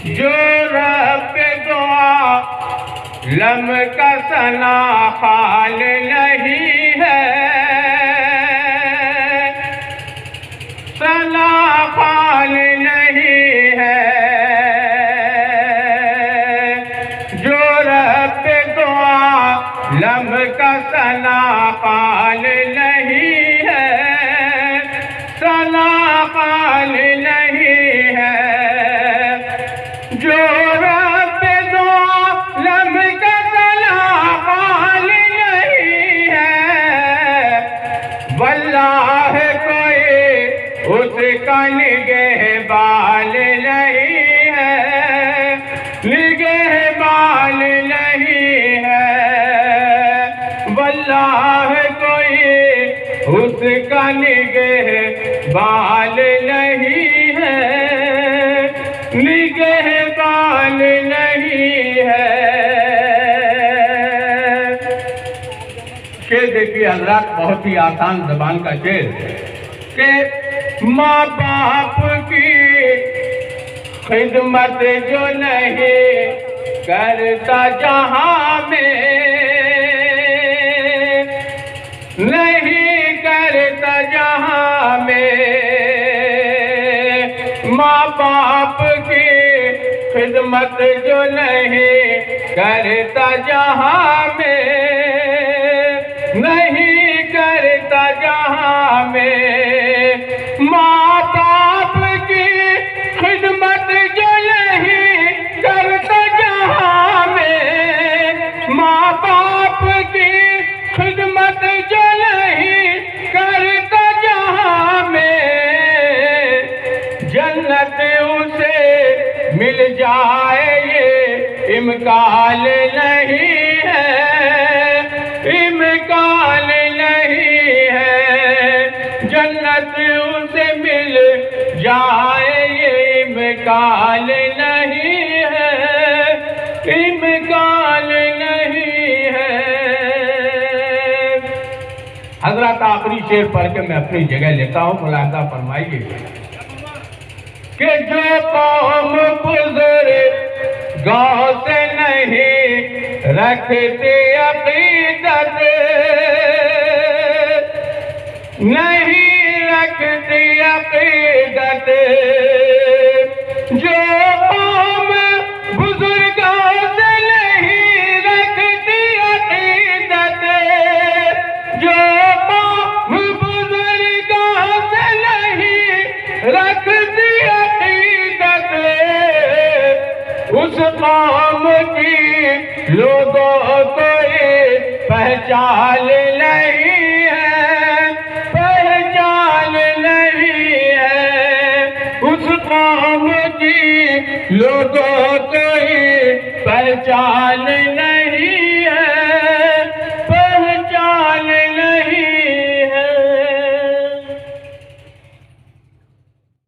جو رب دعا لم کا ثنا حال نہیں ہے، ثنا حال نہیں ہے، جو رب دعا لم کا ثنا حال نہیں ہے، ثنا حال نہیں ہے، جو رب دعا لم کا ثنا حال نہیں ہے، واللہ کوئی اس کا نگہبان نہیں ہے، نگہبان نہیں ہے، واللہ کوئی اس کا نگہبان نہیں ہے، نگہبان نہیں ہے۔ شعر دیکھیے حضرات، بہت ہی آسان زبان کا شعر کہ ماں باپ کی خدمت جو نہیں کرتا جہاں میں، نہیں کرتا جہاں میں، ماں باپ کی خدمت جو نہیں کرتا جہاں میں، نہیں کرتا جہاں میں، ماں باپ کی خدمت جو نہیں کرتا جہاں میں، ماں باپ کی خدمت جو نہیں کرتا جہاں میں، جنت اسے مل جائے یہ امکان نہیں ہے، امکان نہیں ہے، جنت اسے مل جائے یہ امکان نہیں ہے، امکان نہیں ہے۔ حضرات آخری شعر پڑھ کے میں اپنی جگہ لیتا ہوں، ملاحظہ فرمائیے کہ جو قوم بزرگوں سے نہیں رکھتی عقیدت، نہیں رکھتی عقیدت، جو قوم بزرگوں سے نہیں رکھتی عقیدت، جو قوم بزرگوں سے نہیں رکھتی عقیدت، اس قوم کی لوگوں کو پہچان نہیں ہے، پہچان نہیں ہے، اس قوم کی لوگوں کو پہچان